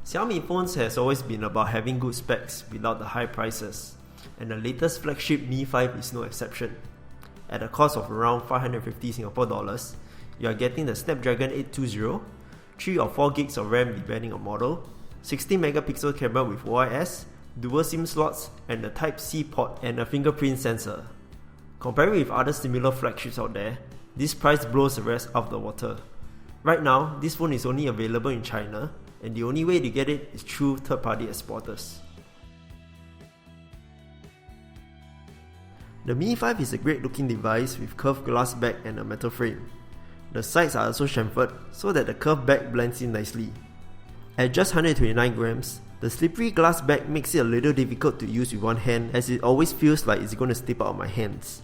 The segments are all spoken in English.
Xiaomi phones has always been about having good specs without the high prices, and the latest flagship Mi5 is no exception. At a cost of around 550 Singapore dollars, you are getting the Snapdragon 820, 3 or 4 gigs of RAM depending on model, 16 megapixel camera with OIS, dual SIM slots, and a Type-C port and a fingerprint sensor. Comparing with other similar flagships out there, this price blows the rest out of the water. Right now, this phone is only available in China, and the only way to get it is through third-party exporters. The Mi5 is a great looking device with curved glass back and a metal frame. The sides are also chamfered so that the curved back blends in nicely. At just 129 grams, the slippery glass back makes it a little difficult to use with one hand, as it always feels like it's going to slip out of my hands.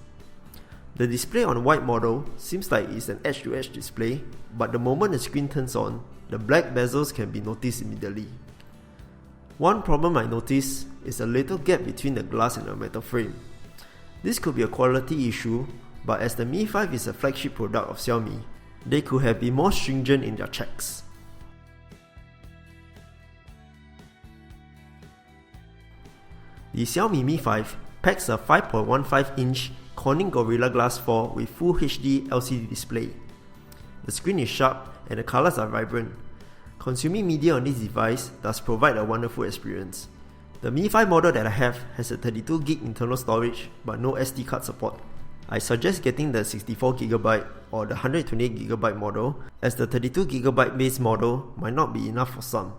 The display on the white model seems like it's an edge-to-edge display, but the moment the screen turns on, the black bezels can be noticed immediately. One problem I noticed is a little gap between the glass and the metal frame. This could be a quality issue, but as the Mi5 is a flagship product of Xiaomi, they could have been more stringent in their checks. The Xiaomi Mi5 packs a 5.15-inch Corning Gorilla Glass 4 with Full HD LCD display. The screen is sharp and the colors are vibrant. Consuming media on this device does provide a wonderful experience. The Mi5 model that I have has a 32GB internal storage but no SD card support. I suggest getting the 64GB or the 128GB model, as the 32GB base model might not be enough for some.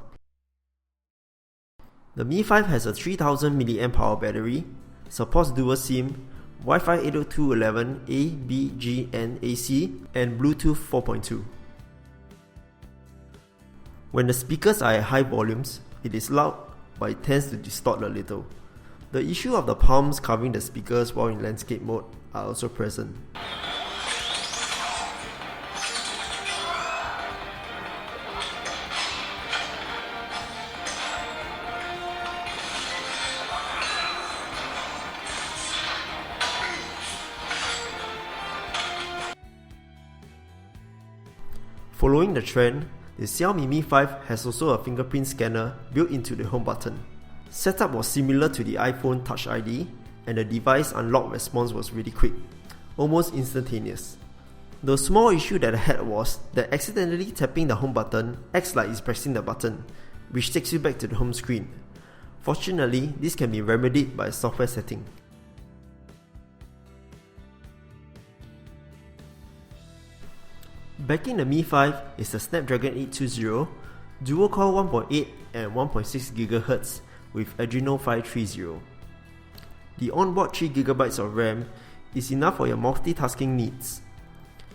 The Mi5 has a 3000 mAh battery, supports dual SIM, Wi-Fi 802.11a, B, G, and AC, and Bluetooth 4.2. When the speakers are at high volumes, it is loud, but it tends to distort a little. The issue of the palms covering the speakers while in landscape mode are also present. Following the trend, the Xiaomi Mi 5 has also a fingerprint scanner built into the home button. Setup was similar to the iPhone Touch ID, and the device unlock response was really quick, almost instantaneous. The small issue that I had was that accidentally tapping the home button acts like it's pressing the button, which takes you back to the home screen. Fortunately, this can be remedied by a software setting. Backing the Mi 5 is the Snapdragon 820, dual-core 1.8 and 1.6 GHz with Andreno 530. The onboard 3GB of RAM is enough for your multitasking needs.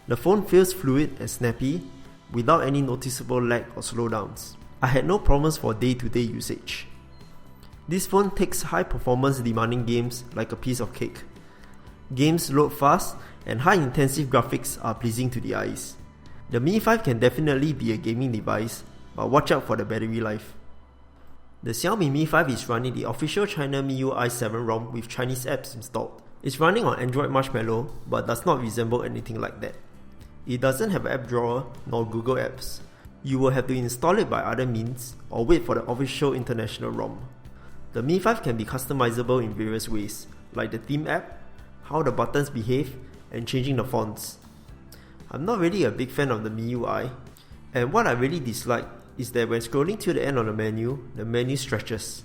The phone feels fluid and snappy without any noticeable lag or slowdowns. I had no problems for day-to-day usage. This phone takes high-performance demanding games like a piece of cake. Games load fast and high-intensive graphics are pleasing to the eyes. The Mi 5 can definitely be a gaming device, but watch out for the battery life. The Xiaomi Mi 5 is running the official China MIUI 7 ROM with Chinese apps installed. It's running on Android Marshmallow, but does not resemble anything like that. It doesn't have an app drawer nor Google Apps. You will have to install it by other means or wait for the official international ROM. The Mi 5 can be customizable in various ways, like the theme app, how the buttons behave, and changing the fonts. I'm not really a big fan of the MIUI, and what I really dislike is that when scrolling to the end of the menu stretches.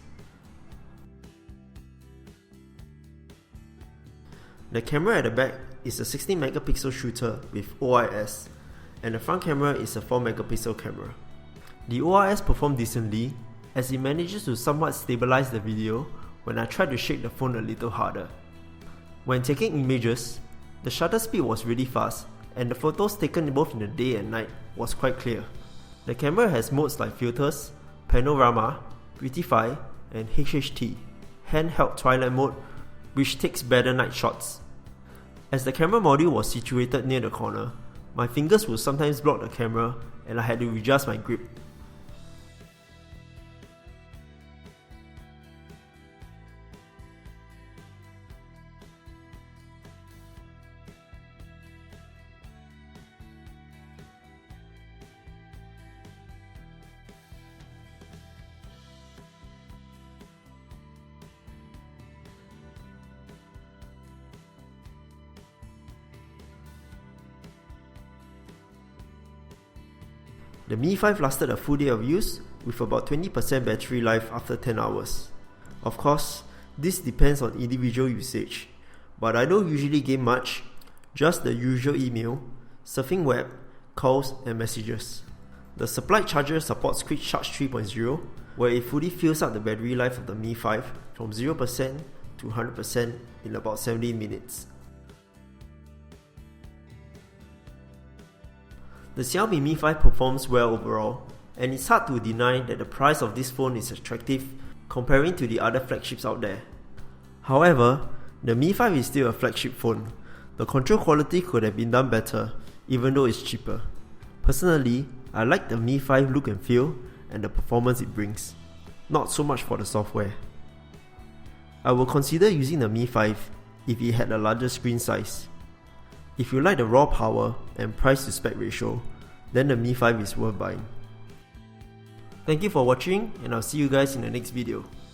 The camera at the back is a 16 megapixel shooter with OIS, and the front camera is a 4 megapixel camera. The OIS performed decently, as it manages to somewhat stabilize the video when I tried to shake the phone a little harder. When taking images, the shutter speed was really fast, and the photos taken both in the day and night was quite clear. The camera has modes like filters, panorama, beautify, and HHT, handheld twilight mode, which takes better night shots. As the camera module was situated near the corner, my fingers would sometimes block the camera and I had to adjust my grip. The Mi 5 lasted a full day of use with about 20% battery life after 10 hours. Of course, this depends on individual usage, but I don't usually game much, just the usual email, surfing web, calls and messages. The supplied charger supports Quick Charge 3.0, where it fully fills up the battery life of the Mi 5 from 0% to 100% in about 17 minutes. The Xiaomi Mi 5 performs well overall, and it's hard to deny that the price of this phone is attractive comparing to the other flagships out there. However, the Mi 5 is still a flagship phone. The control quality could have been done better, even though it's cheaper. Personally, I like the Mi 5 look and feel and the performance it brings, not so much for the software. I will consider using the Mi 5 if it had a larger screen size. If you like the raw power and price to spec ratio, then the Mi 5 is worth buying. Thank you for watching, and I'll see you guys in the next video.